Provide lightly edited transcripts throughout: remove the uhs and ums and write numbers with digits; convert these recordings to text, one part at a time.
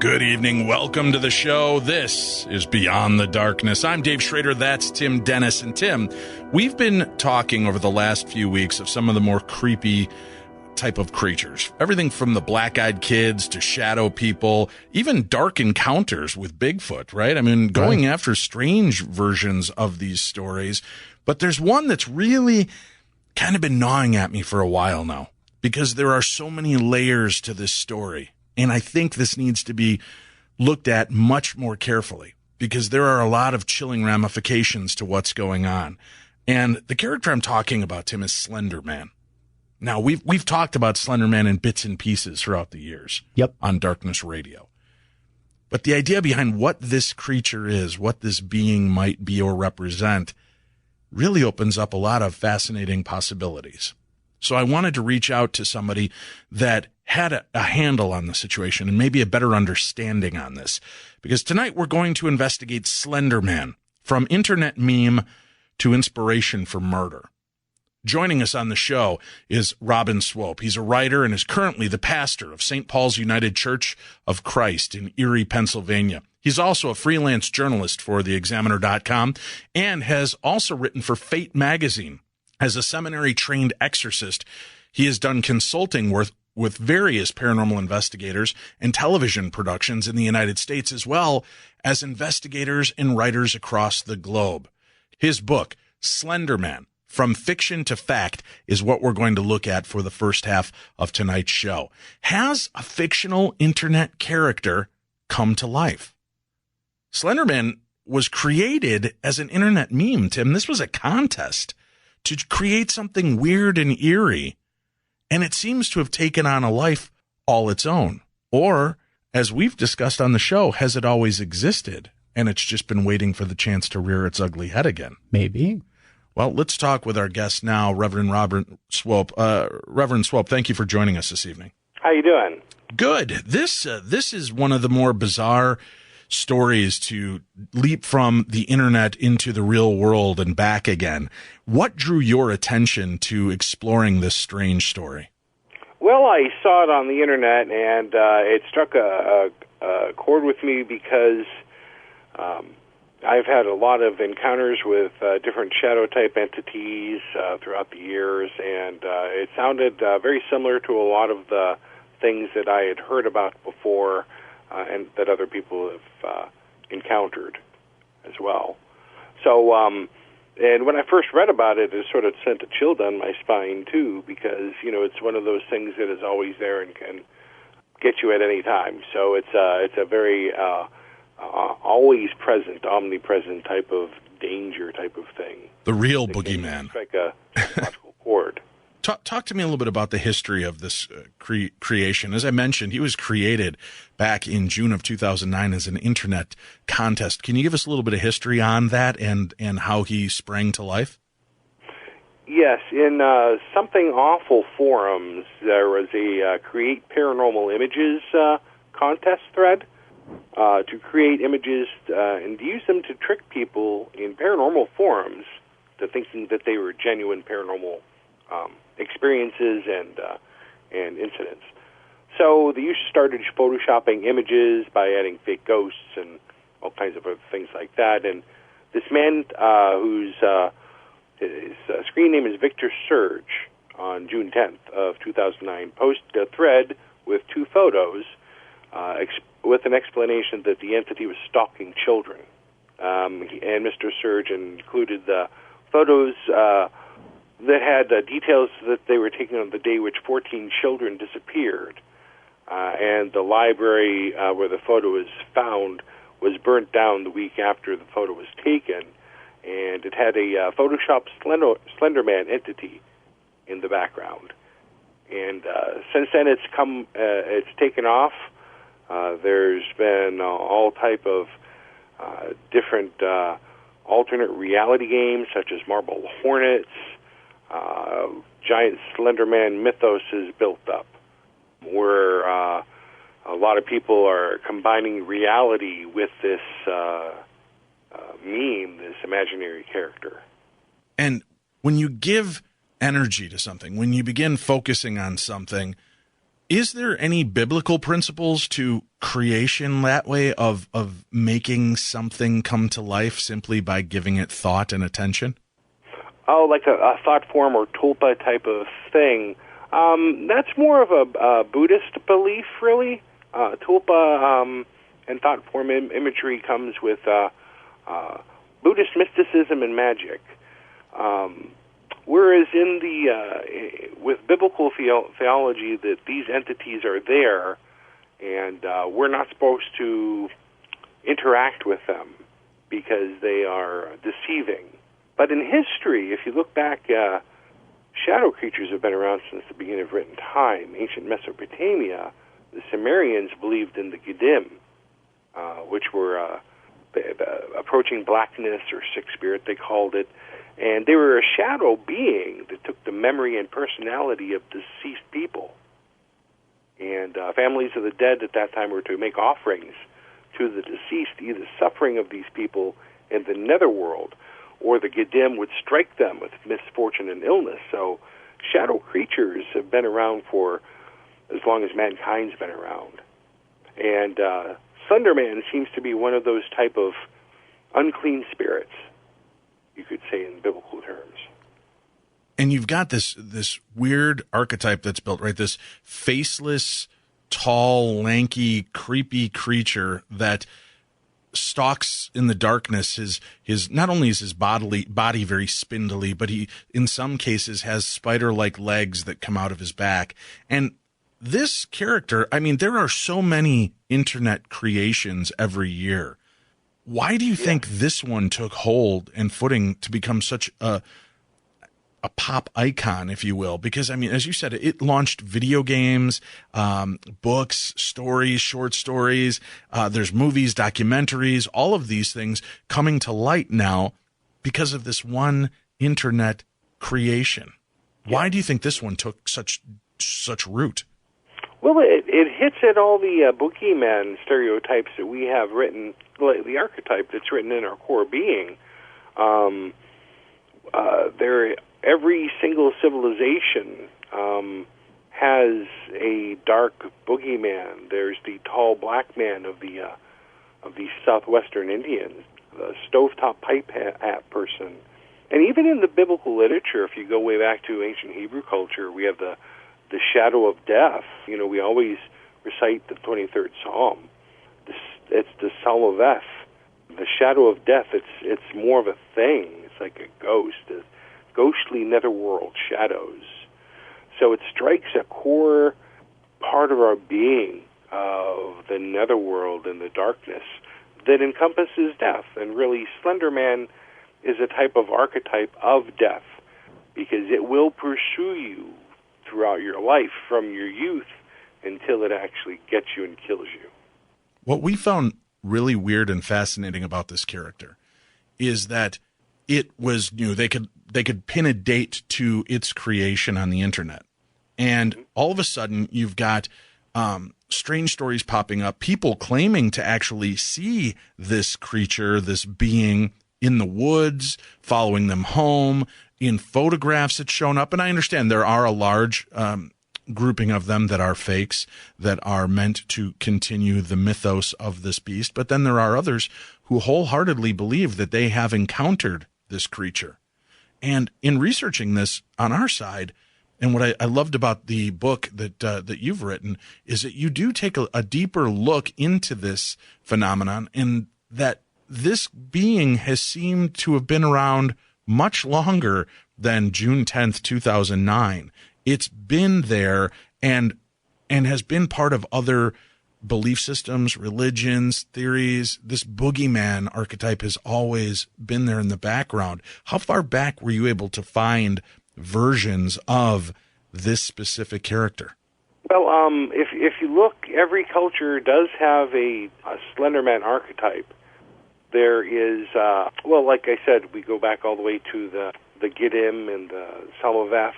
Good evening. Welcome to the show. This is Beyond the Darkness. I'm Dave Schrader. That's Tim Dennis. And Tim, we've been talking over the last few weeks of some of the more creepy type of creatures. Everything from the black-eyed kids to shadow people, even dark encounters with Bigfoot, right? I mean, going after strange versions of these stories. But there's one that's really kind of been gnawing at me for a while now because there are so many layers to this story. And I think this needs to be looked at much more carefully because there are a lot of chilling ramifications to what's going on. And the character I'm talking about, Tim, is Slender Man. Now, we've talked about Slender Man in bits and pieces throughout the years on Darkness Radio. But the idea behind what this creature is, what this being might be or represent, really opens up a lot of fascinating possibilities. So I wanted to reach out to somebody that had a handle on the situation and maybe a better understanding on this. Because tonight we're going to investigate Slender Man, from internet meme to inspiration for murder. Joining us on the show is Robin Swope. He's a writer and is currently the pastor of St. Paul's United Church of Christ in Erie, Pennsylvania. He's also a freelance journalist for theexaminer.com and has also written for Fate magazine. As a seminary-trained exorcist, he has done consulting with various paranormal investigators and television productions in the United States, as well as investigators and writers across the globe. His book, Slender Man, From Fiction to Fact, is what we're going to look at for the first half of tonight's show. Has a fictional internet character come to life? Slender Man was created as an internet meme, Tim. This was a contest to create something weird and eerie, and it seems to have taken on a life all its own. Or, as we've discussed on the show, has it always existed, and it's just been waiting for the chance to rear its ugly head again? Maybe. Well, let's talk with our guest now, Reverend Robert Swope. Reverend Swope, thank you for joining us this evening. How you doing? Good. This is one of the more bizarre stories to leap from the internet into the real world and back again. What drew your attention to exploring this strange story? Well, I saw it on the internet, and it struck a chord with me because I've had a lot of encounters with different shadow-type entities throughout the years, and it sounded very similar to a lot of the things that I had heard about before and that other people have encountered as well. So, and when I first read about it, it sort of sent a chill down my spine, too, because, you know, it's one of those things that is always there and can get you at any time. So it's a very always present, omnipresent type of danger type of thing. The real boogeyman. Like a psychological chord. Talk to me a little bit about the history of this creation. As I mentioned, he was created back in June of 2009 as an internet contest. Can you give us a little bit of history on that and how he sprang to life? Yes. In Something Awful forums, there was a Create Paranormal Images contest thread to create images and to use them to trick people in paranormal forums to thinking that they were genuine paranormal experiences and incidents. So the users started photoshopping images by adding fake ghosts and all kinds of other things like that. And this man, whose his screen name is Victor Surge, on June 10th of 2009, posted a thread with two photos with an explanation that the entity was stalking children. And Mr. Surge included the photos that had details that they were taken on the day which 14 children disappeared. And the library where the photo was found was burnt down the week after the photo was taken. And it had a Photoshop Slender Man entity in the background. And since then, it's taken off. There's been all type of different alternate reality games, such as Marble Hornets. Giant Slender Man mythos is built up, where a lot of people are combining reality with this meme, this imaginary character. And when you give energy to something, when you begin focusing on something, is there any biblical principles to creation that way of making something come to life simply by giving it thought and attention? Oh, like a thought form or tulpa type of thing. That's more of a Buddhist belief, really. Tulpa and thought form imagery comes with Buddhist mysticism and magic. Whereas with biblical theology, that these entities are there, and we're not supposed to interact with them because they are deceiving. But in history, if you look back, shadow creatures have been around since the beginning of written time. Ancient Mesopotamia, the Sumerians believed in the Giddim, which were approaching blackness or sick spirit, they called it. And they were a shadow being that took the memory and personality of deceased people. And families of the dead at that time were to make offerings to the deceased, either suffering of these people in the netherworld, or the Giddim would strike them with misfortune and illness. So shadow creatures have been around for as long as mankind's been around. And Slender Man seems to be one of those type of unclean spirits, you could say in biblical terms. And you've got this weird archetype that's built, right? This faceless, tall, lanky, creepy creature that stalks in the darkness. His not only is his body very spindly, but he in some cases has spider-like legs that come out of his back. And this character, I mean, there are so many internet creations every year. Why do you think this one took hold and footing to become such a pop icon, if you will? Because, I mean, as you said, it launched video games, books, stories, short stories. There's movies, documentaries, all of these things coming to light now because of this one internet creation. Why do you think this one took such root? Well, it hits at all the boogeyman stereotypes that we have written, the archetype that's written in our core being. Every single civilization has a dark boogeyman. There's the tall black man of the southwestern Indians, the stovetop pipe hat person. And even in the biblical literature, if you go way back to ancient Hebrew culture, we have the shadow of death. You know, we always recite the 23rd Psalm. It's the Psalm of F. The shadow of death, it's more of a thing. It's like a ghost, ghostly netherworld shadows. So it strikes a core part of our being of the netherworld and the darkness that encompasses death. And really, Slender Man is a type of archetype of death because it will pursue you throughout your life from your youth until it actually gets you and kills you. What we found really weird and fascinating about this character is that it was new. They could pin a date to its creation on the internet. And all of a sudden you've got strange stories popping up, people claiming to actually see this creature, this being in the woods, following them home, in photographs it's shown up. And I understand there are a large grouping of them that are fakes, that are meant to continue the mythos of this beast. But then there are others who wholeheartedly believe that they have encountered this creature. And in researching this on our side, and what I loved about the book that you've written is that you do take a deeper look into this phenomenon, and that this being has seemed to have been around much longer than June 10th, 2009. It's been there and has been part of other belief systems, religions, theories. This boogeyman archetype has always been there in the background. How far back were you able to find versions of this specific character? Well, if you look, every culture does have a Slender Man archetype. There is, like I said, we go back all the way to the Giddim and the Salaveth.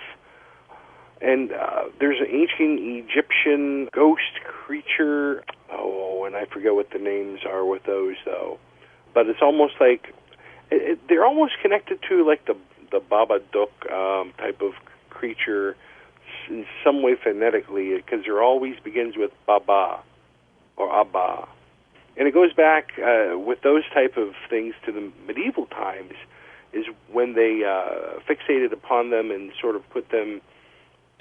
And there's an ancient Egyptian ghost creature. Oh, and I forget what the names are with those, though. But it's almost like, they're almost connected to like the Babadook type of creature in some way phonetically, because there always begins with Baba or Abba. And it goes back with those type of things to the medieval times, is when they fixated upon them and sort of put them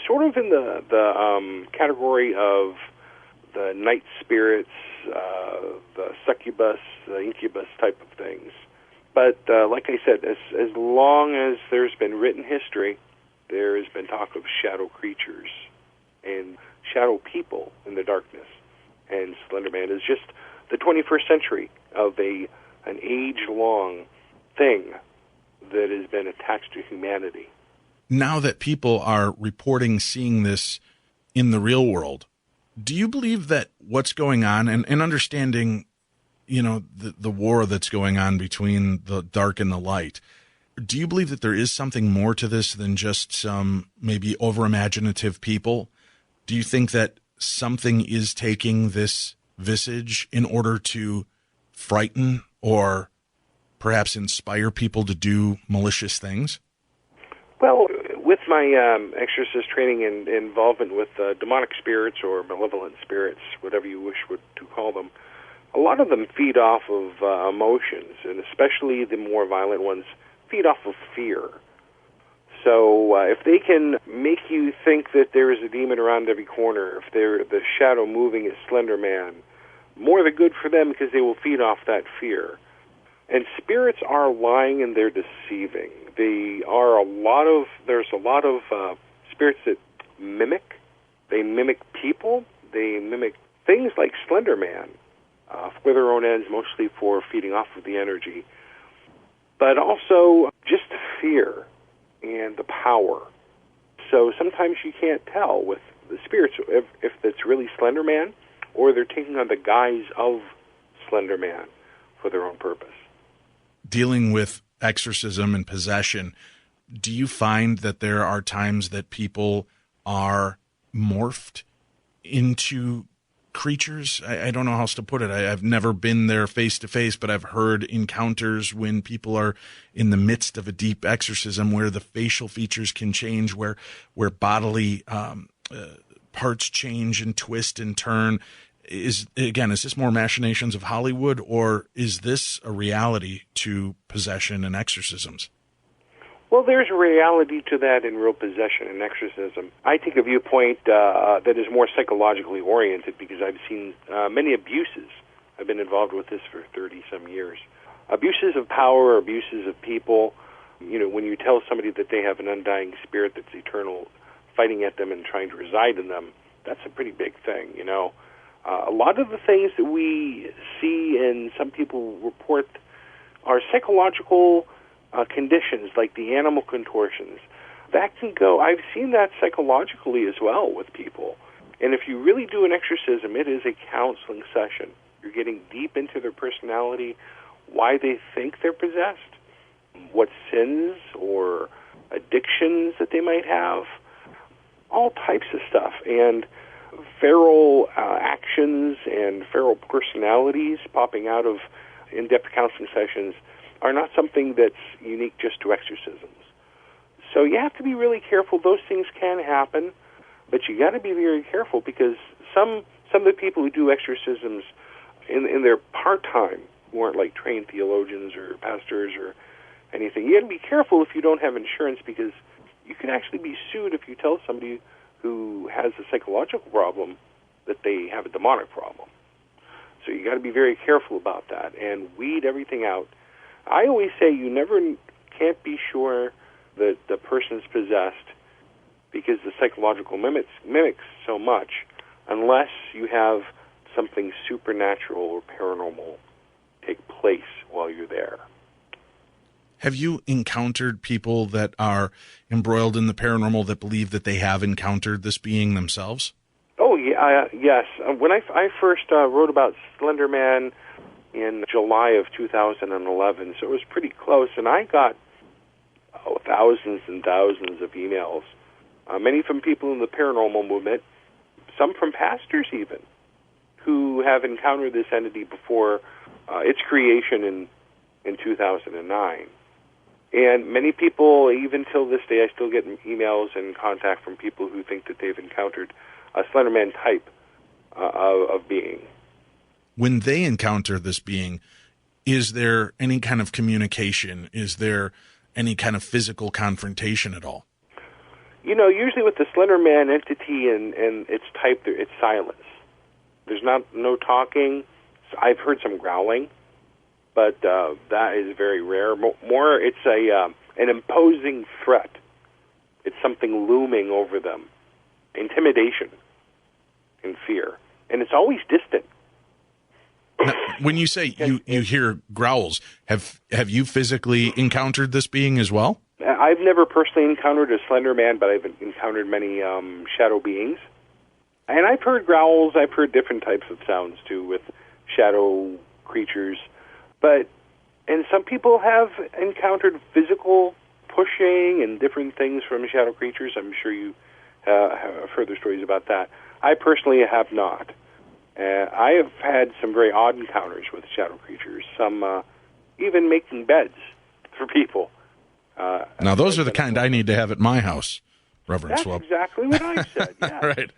sort of in the category of the night spirits, the succubus, the incubus type of things. But like I said, as long as there's been written history, there has been talk of shadow creatures and shadow people in the darkness. And Slender Man is just the 21st century of an age-long thing that has been attached to humanity. Now that people are reporting seeing this in the real world, do you believe that what's going on, and understanding, the war that's going on between the dark and the light, do you believe that there is something more to this than just some maybe over-imaginative people? Do you think that something is taking this visage in order to frighten or perhaps inspire people to do malicious things? Well, with my exorcist training and involvement with demonic spirits or malevolent spirits, whatever you wish to call them, a lot of them feed off of emotions, and especially the more violent ones feed off of fear. So if they can make you think that there is a demon around every corner, if the shadow moving is Slender Man, more the good for them, because they will feed off that fear. And spirits are lying and they're deceiving. There's a lot of spirits that mimic. They mimic people. They mimic things like Slender Man for their own ends, mostly for feeding off of the energy. But also just fear and the power. So sometimes you can't tell with the spirits if it's really Slender Man or they're taking on the guise of Slender Man for their own purpose. Dealing with exorcism and possession, do you find that there are times that people are morphed into creatures? I don't know how else to put it. I've never been there face to face, but I've heard encounters when people are in the midst of a deep exorcism where the facial features can change, where bodily parts change and twist and turn. Is this more machinations of Hollywood, or is this a reality to possession and exorcisms? Well, there's a reality to that in real possession and exorcism. I take a viewpoint that is more psychologically oriented because I've seen many abuses. I've been involved with this for 30-some years. Abuses of power, abuses of people. When you tell somebody that they have an undying spirit that's eternal fighting at them and trying to reside in them, that's a pretty big thing, A lot of the things that we see and some people report are psychological conditions, like the animal contortions. That can go, I've seen that psychologically as well with people. And if you really do an exorcism, it is a counseling session. You're getting deep into their personality, why they think they're possessed, what sins or addictions that they might have, all types of stuff. And feral actions and feral personalities popping out of in-depth counseling sessions are not something that's unique just to exorcisms. So you have to be really careful. Those things can happen, but you got to be very careful because some of the people who do exorcisms in their part-time, who aren't like trained theologians or pastors or anything, you got to be careful if you don't have insurance because you can actually be sued if you tell somebody who has a psychological problem that they have a demonic problem. So you got to be very careful about that and weed everything out. I always say you never can't be sure that the person's possessed because the psychological mimics so much unless you have something supernatural or paranormal take place while you're there. Have you encountered people that are embroiled in the paranormal that believe that they have encountered this being themselves? Oh, yeah, yes. When I first wrote about Slender Man in July of 2011, so it was pretty close, and I got thousands and thousands of emails, many from people in the paranormal movement, some from pastors even, who have encountered this entity before its creation in 2009. And many people, even till this day, I still get emails and contact from people who think that they've encountered a Slender Man type of being. When they encounter this being, is there any kind of communication? Is there any kind of physical confrontation at all? You know, usually with the Slender Man entity and its type, it's silence. There's no talking. I've heard some growling, but that is very rare. More, it's an imposing threat. It's something looming over them, intimidation and fear, and it's always distant. Now, when you say you hear growls, have you physically encountered this being as well? I've never personally encountered a Slender Man, but I've encountered many shadow beings. And I've heard growls, I've heard different types of sounds, too, with shadow creatures. And some people have encountered physical pushing and different things from shadow creatures. I'm sure you have further stories about that. I personally have not. I have had some very odd encounters with shadow creatures, some even making beds for people. Now, those are the kind I need to have at my house, Reverend That's Swope. exactly what I said, yeah. Right.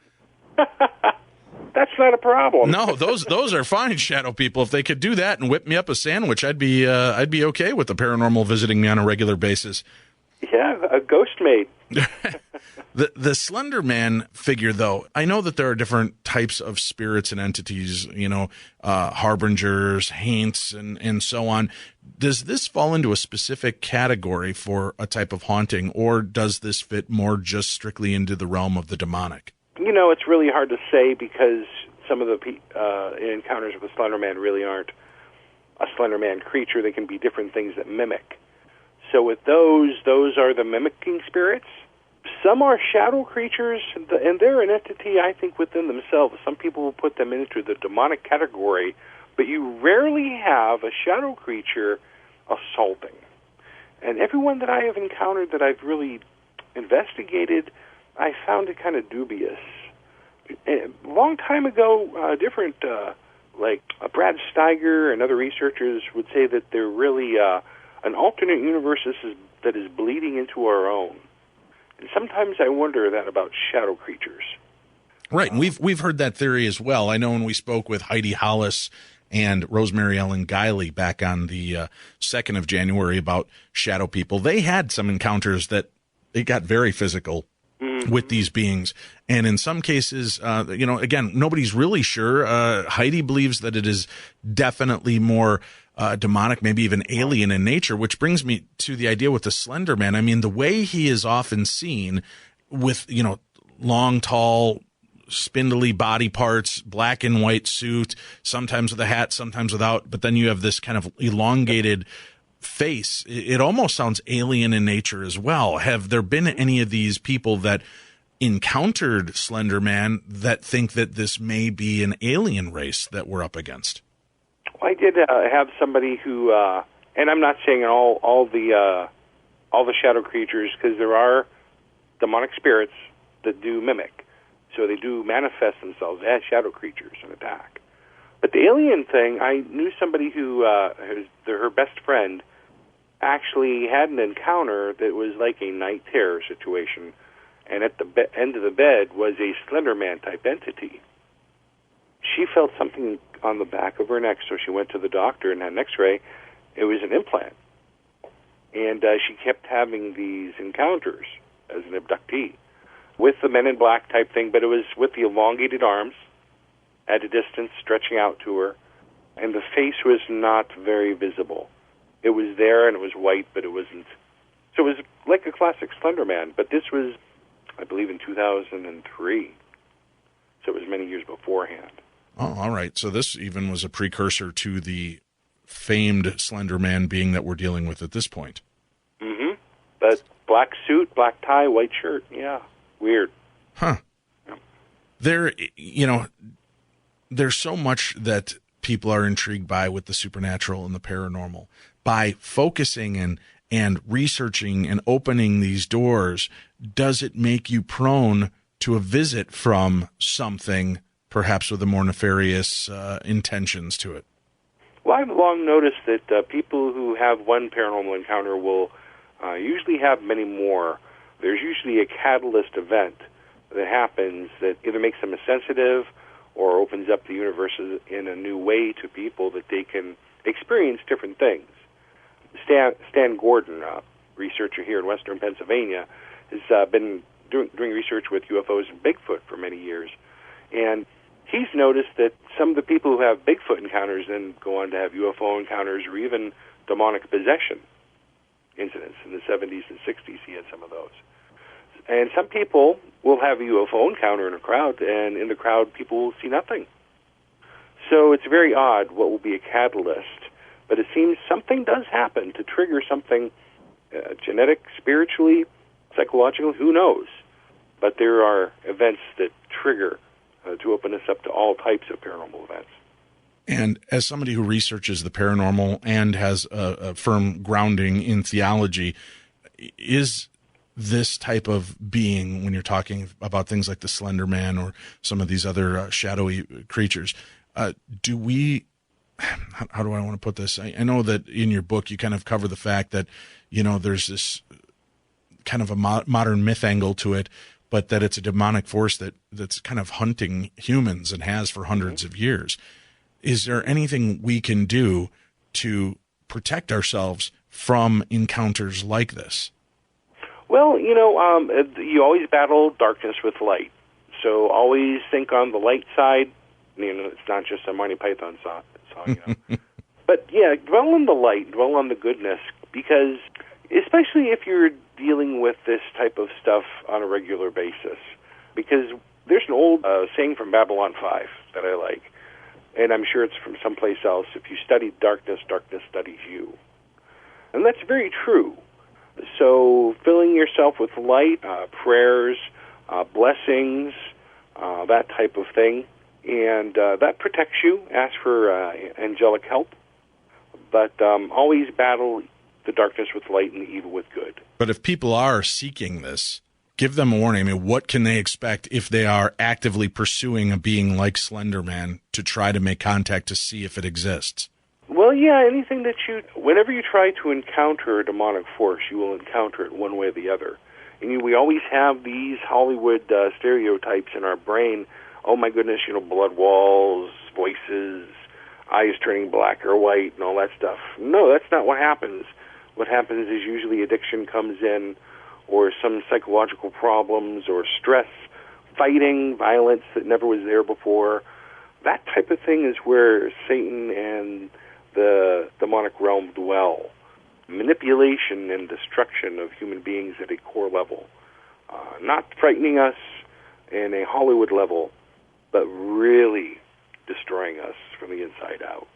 That's not a problem. No, those are fine, shadow people. If they could do that and whip me up a sandwich, I'd be okay with the paranormal visiting me on a regular basis. Yeah, a ghost maid. The Slender Man figure, though, I know that there are different types of spirits and entities, harbingers, haints, and so on. Does this fall into a specific category for a type of haunting, or does this fit more just strictly into the realm of the demonic? You know, it's really hard to say because some of the encounters with the Slender Man really aren't a Slender Man creature. They can be different things that mimic. So with those are the mimicking spirits. Some are shadow creatures, and they're an entity, I think, within themselves. Some people will put them into the demonic category, but you rarely have a shadow creature assaulting. And everyone that I have encountered that I've really investigated, I found it kind of dubious. A long time ago, like Brad Steiger and other researchers would say that they're really an alternate universe that is bleeding into our own. And sometimes I wonder that about shadow creatures. Right, and we've heard that theory as well. I know when we spoke with Heidi Hollis and Rosemary Ellen Guiley back on the 2nd of January about shadow people, they had some encounters that it got very physical with these beings. And in some cases, again, nobody's really sure. Heidi believes that it is definitely more demonic, maybe even alien in nature, which brings me to the idea with the Slender Man. I mean, the way he is often seen with, long, tall, spindly body parts, black and white suit, sometimes with a hat, sometimes without, but then you have this kind of elongated face. It almost sounds alien in nature as well. Have there been any of these people that encountered Slender Man that think that this may be an alien race that we're up against? Well, I did have somebody who, and I'm not saying all the shadow creatures, because there are demonic spirits that do mimic, so they do manifest themselves as shadow creatures and attack. But the alien thing, I knew somebody who her best friend actually had an encounter that was like a night terror situation, and at the end of the bed was a Slender Man type entity. She felt something on the back of her neck, so she went to the doctor and had an x-ray. It was an implant. And she kept having these encounters as an abductee with the Men in Black type thing, but it was with the elongated arms at a distance stretching out to her, and the face was not very visible. It was there, and it was white, but it wasn't. So it was like a classic Slender Man, but this was, I believe, in 2003. So it was many years beforehand. Oh, all right. So this even was a precursor to the famed Slender Man being that we're dealing with at this point. But black suit, black tie, white shirt. Yeah, weird. Huh. There's so much that people are intrigued by with the supernatural and the paranormal. By focusing and researching and opening these doors, does it make you prone to a visit from something, perhaps with a more nefarious intentions to it? Well, I've long noticed that people who have one paranormal encounter will usually have many more. There's usually a catalyst event that happens that either makes them sensitive or opens up the universe in a new way to people that they can experience different things. Stan Gordon, a researcher here in western Pennsylvania, has been doing research with UFOs and Bigfoot for many years. And he's noticed that some of the people who have Bigfoot encounters then go on to have UFO encounters or even demonic possession incidents. In the 70s and 60s, he had some of those. And some people will have a UFO encounter in a crowd, and in the crowd, people will see nothing. So it's very odd what will be a catalyst. But it seems something does happen to trigger something genetic, spiritually, psychological, who knows? But there are events that trigger to open us up to all types of paranormal events. And as somebody who researches the paranormal and has a firm grounding in theology, is this type of being, when you're talking about things like the Slender Man or some of these other shadowy creatures, do we... How do I want to put this? I know that in your book you kind of cover the fact that, there's this kind of a modern myth angle to it, but that it's a demonic force that's kind of hunting humans and has for hundreds of years. Is there anything we can do to protect ourselves from encounters like this? Well, you always battle darkness with light. So always think on the light side. It's not just a Monty Python song. But yeah, dwell on the light, dwell on the goodness, because especially if you're dealing with this type of stuff on a regular basis, because there's an old saying from Babylon 5 that I like, and I'm sure it's from someplace else: if you study darkness, darkness studies you. And that's very true. So filling yourself with light, prayers, blessings, that type of thing, and that protects you. Ask for angelic help, but always battle the darkness with light and the evil with good. But if people are seeking this, give them a warning. I mean, what can they expect if they are actively pursuing a being like Slender Man to try to make contact to see if it exists? Well, yeah, anything that whenever you try to encounter a demonic force, you will encounter it one way or the other. And we always have these Hollywood stereotypes in our brain. Oh my goodness, blood walls, voices, eyes turning black or white, and all that stuff. No, that's not what happens. What happens is usually addiction comes in, or some psychological problems, or stress, fighting, violence that never was there before. That type of thing is where Satan and the demonic realm dwell. Manipulation and destruction of human beings at a core level. Not frightening us in a Hollywood level, but really destroying us from the inside out.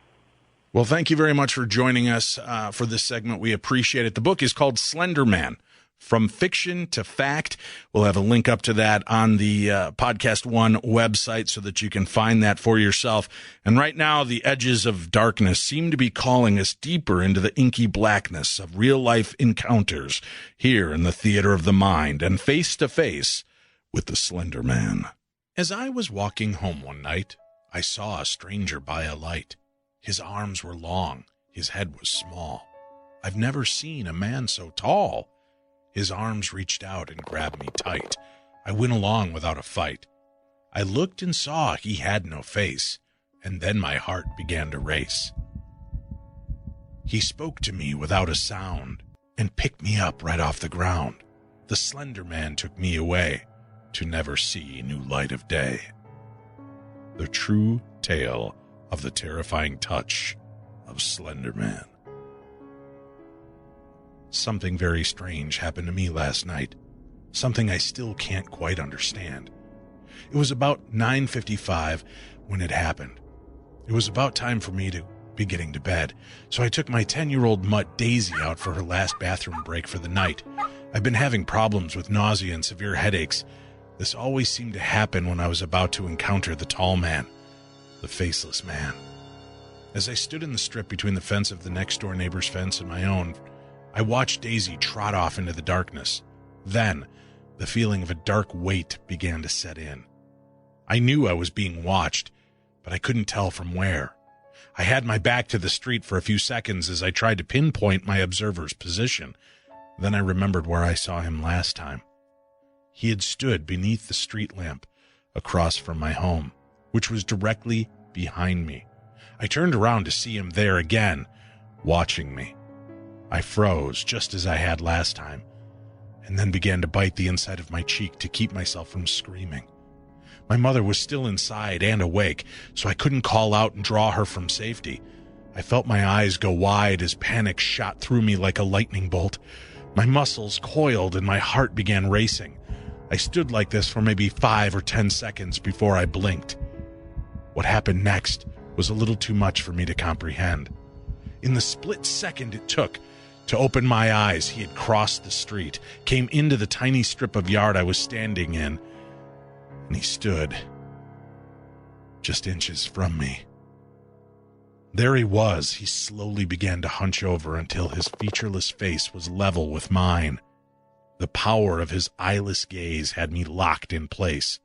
Well, thank you very much for joining us for this segment. We appreciate it. The book is called Slender Man, From Fiction to Fact. We'll have a link up to that on the Podcast One website so that you can find that for yourself. And right now, the edges of darkness seem to be calling us deeper into the inky blackness of real-life encounters here in the theater of the mind and face-to-face with the Slender Man. As I was walking home one night, I saw a stranger by a light. His arms were long, his head was small. I've never seen a man so tall. His arms reached out and grabbed me tight. I went along without a fight. I looked and saw he had no face, and then my heart began to race. He spoke to me without a sound and picked me up right off the ground. The Slender Man took me away to never see new light of day. The true tale of the terrifying touch of Slender Man. Something very strange happened to me last night. Something I still can't quite understand. It was about 9:55 when it happened. It was about time for me to be getting to bed, so I took my 10-year-old mutt Daisy out for her last bathroom break for the night. I've been having problems with nausea and severe headaches. This always seemed to happen when I was about to encounter the tall man, the faceless man. As I stood in the strip between the fence of the next-door neighbor's fence and my own, I watched Daisy trot off into the darkness. Then, the feeling of a dark weight began to set in. I knew I was being watched, but I couldn't tell from where. I had my back to the street for a few seconds as I tried to pinpoint my observer's position. Then I remembered where I saw him last time. He had stood beneath the street lamp across from my home, which was directly behind me. I turned around to see him there again, watching me. I froze, just as I had last time, and then began to bite the inside of my cheek to keep myself from screaming. My mother was still inside and awake, so I couldn't call out and draw her from safety. I felt my eyes go wide as panic shot through me like a lightning bolt. My muscles coiled and my heart began racing. I stood like this for maybe 5 or 10 seconds before I blinked. What happened next was a little too much for me to comprehend. In the split second it took to open my eyes, he had crossed the street, came into the tiny strip of yard I was standing in, and he stood just inches from me. There he was. He slowly began to hunch over until his featureless face was level with mine. The power of his eyeless gaze had me locked in place.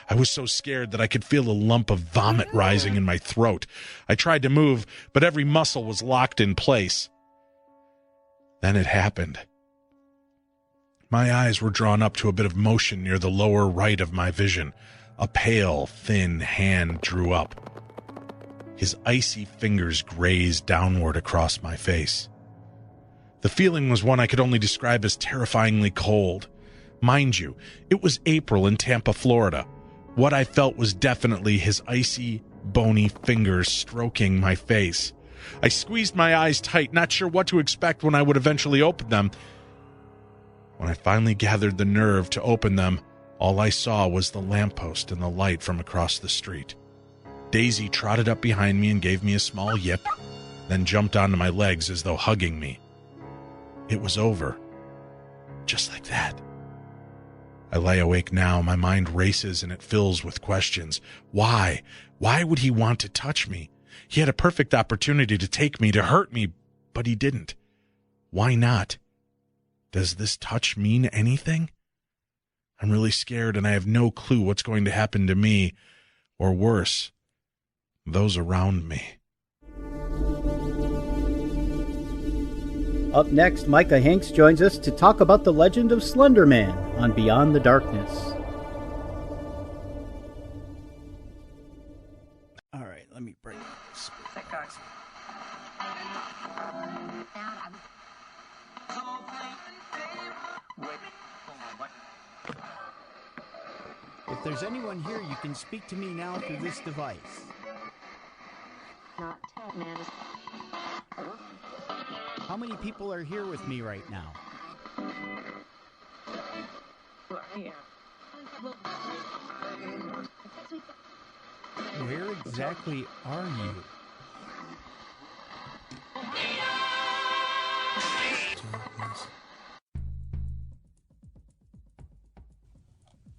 I was so scared that I could feel a lump of vomit rising in my throat. I tried to move, but every muscle was locked in place. Then it happened. My eyes were drawn up to a bit of motion near the lower right of my vision. A pale, thin hand drew up. His icy fingers grazed downward across my face. The feeling was one I could only describe as terrifyingly cold. Mind you, it was April in Tampa, Florida. What I felt was definitely his icy, bony fingers stroking my face. I squeezed my eyes tight, not sure what to expect when I would eventually open them. When I finally gathered the nerve to open them, all I saw was the lamppost and the light from across the street. Daisy trotted up behind me and gave me a small yip, then jumped onto my legs as though hugging me. It was over. Just like that. I lie awake now. My mind races and it fills with questions. Why? Why would he want to touch me? He had a perfect opportunity to take me, to hurt me, but he didn't. Why not? Does this touch mean anything? I'm really scared and I have no clue what's going to happen to me, or worse, those around me. Up next, Micah Hanks joins us to talk about the legend of Slender Man on Beyond the Darkness. All right, let me break this. If there's anyone here, you can speak to me now through this device. How many people are here with me right now? Where exactly are you?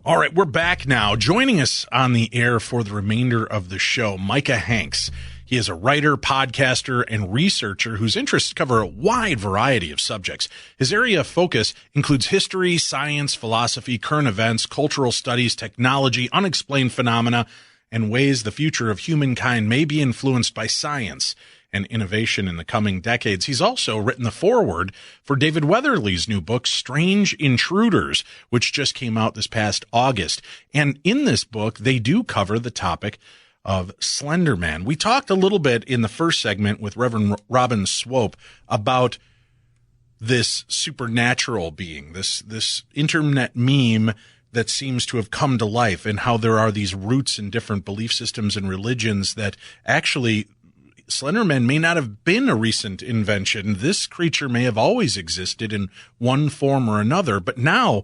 All right, we're back now. Joining us on the air for the remainder of the show, Micah Hanks. He is a writer, podcaster, and researcher whose interests cover a wide variety of subjects. His area of focus includes history, science, philosophy, current events, cultural studies, technology, unexplained phenomena, and ways the future of humankind may be influenced by science and innovation in the coming decades. He's also written the foreword for David Weatherly's new book, Strange Intruders, which just came out this past August. And in this book, they do cover the topic of Slender Man. We talked a little bit in the first segment with Reverend Robin Swope about this supernatural being, this internet meme that seems to have come to life, and how there are these roots in different belief systems and religions that actually Slender Man may not have been a recent invention. This creature may have always existed in one form or another, but now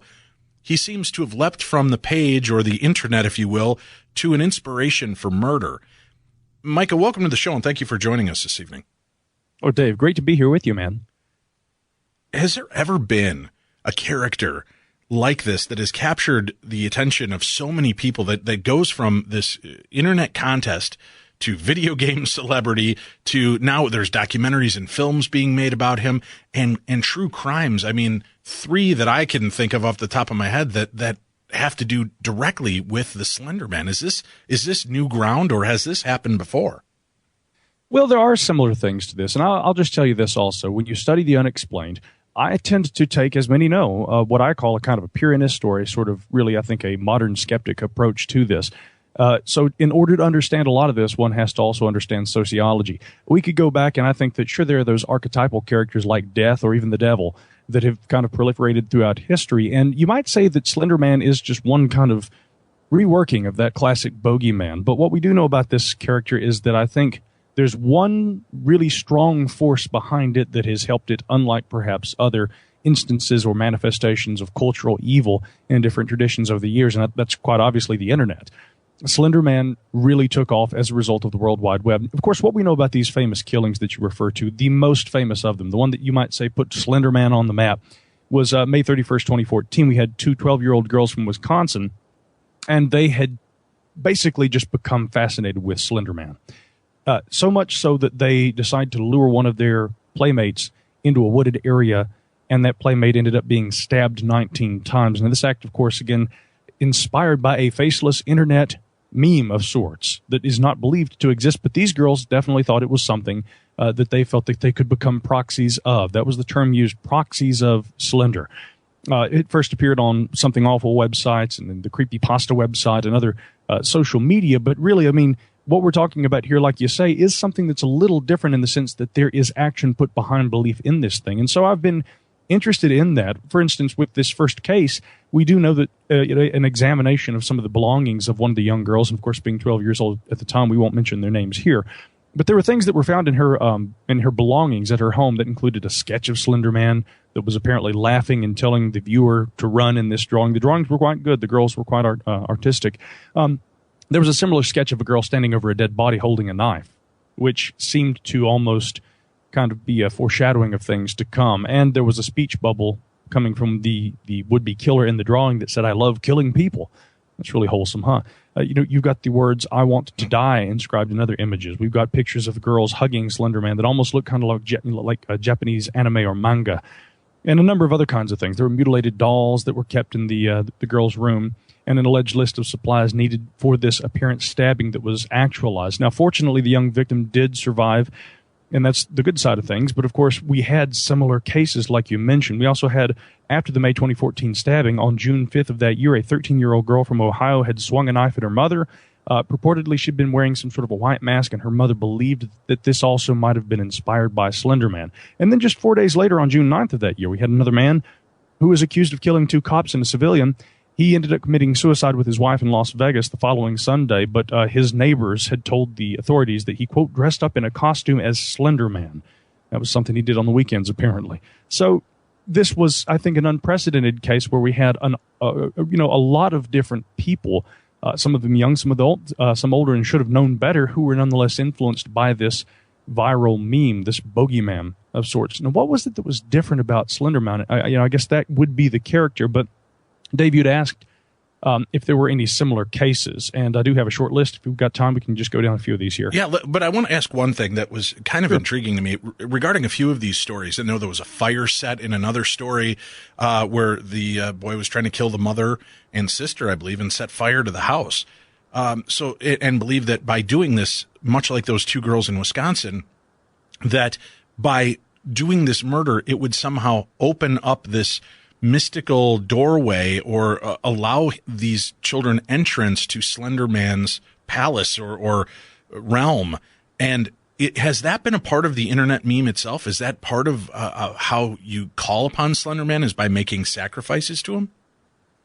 he seems to have leapt from the page, or the internet, if you will, to an inspiration for murder. Micah, welcome to the show, and thank you for joining us this evening. Oh, Dave, great to be here with you, man. Has there ever been a character like this that has captured the attention of so many people that goes from this internet contest to video game celebrity to now there's documentaries and films being made about him and true crimes. I mean, 3 that I can think of off the top of my head that have to do directly with the Slender Man. Is this new ground, or has this happened before? Well, there are similar things to this, and I'll just tell you this also. When you study the unexplained, I tend to take, as many know, what I call a kind of a purist or a sort of really, I think, a modern skeptic approach to this. So in order to understand a lot of this, one has to also understand sociology. We could go back, and I think that, sure, there are those archetypal characters like Death or even the Devil that have kind of proliferated throughout history. And you might say that Slender Man is just one kind of reworking of that classic bogeyman. But what we do know about this character is that I think there's one really strong force behind it that has helped it, unlike perhaps other instances or manifestations of cultural evil in different traditions over the years, and that's quite obviously the internet. Slender Man really took off as a result of the World Wide Web. Of course, what we know about these famous killings that you refer to, the most famous of them, the one that you might say put Slender Man on the map, was May 31st, 2014. We had 2 12-year-old girls from Wisconsin, and they had basically just become fascinated with Slender Man. So much so that they decided to lure one of their playmates into a wooded area, and that playmate ended up being stabbed 19 times. And this act, of course, again, inspired by a faceless internet meme of sorts that is not believed to exist, but these girls definitely thought it was something that they felt that they could become proxies of. That was the term used, proxies of Slender. It first appeared on Something Awful websites and then the Creepypasta website and other social media, but really, I mean, what we're talking about here, like you say, is something that's a little different in the sense that there is action put behind belief in this thing. And so I've been interested in that. For instance, with this first case, we do know that an examination of some of the belongings of one of the young girls, and of course being 12 years old at the time, we won't mention their names here, but there were things that were found in her belongings at her home that included a sketch of Slender Man that was apparently laughing and telling the viewer to run in this drawing. The drawings were quite good. The girls were quite artistic. There was a similar sketch of a girl standing over a dead body holding a knife, which seemed to almost kind of be a foreshadowing of things to come. And there was a speech bubble coming from the would-be killer in the drawing that said, "I love killing people." That's really wholesome, huh? You've got the words, "I want to die," inscribed in other images. We've got pictures of girls hugging Slender Man that almost look kind of like a Japanese anime or manga, and a number of other kinds of things. There were mutilated dolls that were kept in the girl's room, and an alleged list of supplies needed for this apparent stabbing that was actualized. Now, fortunately, the young victim did survive, and that's the good side of things. But, of course, we had similar cases like you mentioned. We also had, after the May 2014 stabbing, on June 5th of that year, a 13-year-old girl from Ohio had swung a knife at her mother. Purportedly, she'd been wearing some sort of a white mask, and her mother believed that this also might have been inspired by Slender Man. And then just 4 days later, on June 9th of that year, we had another man who was accused of killing 2 cops and a civilian. He ended up committing suicide with his wife in Las Vegas the following Sunday, but his neighbors had told the authorities that he, quote, dressed up in a costume as Slender Man. That was something he did on the weekends, apparently. So this was, I think, an unprecedented case where we had a lot of different people, some of them young, some older, and should have known better, who were nonetheless influenced by this viral meme, this bogeyman of sorts. Now, what was it that was different about Slender Man? I guess that would be the character, but Dave, you'd asked if there were any similar cases, and I do have a short list. If we've got time, we can just go down a few of these here. Yeah, but I want to ask one thing that was kind of intriguing to me regarding a few of these stories. I know there was a fire set in another story where the boy was trying to kill the mother and sister, I believe, and set fire to the house. And believe that by doing this, much like those 2 girls in Wisconsin, that by doing this murder, it would somehow open up this mystical doorway or allow these children entrance to Slender Man's palace or realm. And has that been a part of the internet meme itself? Is that part of how you call upon Slender Man, is by making sacrifices to him?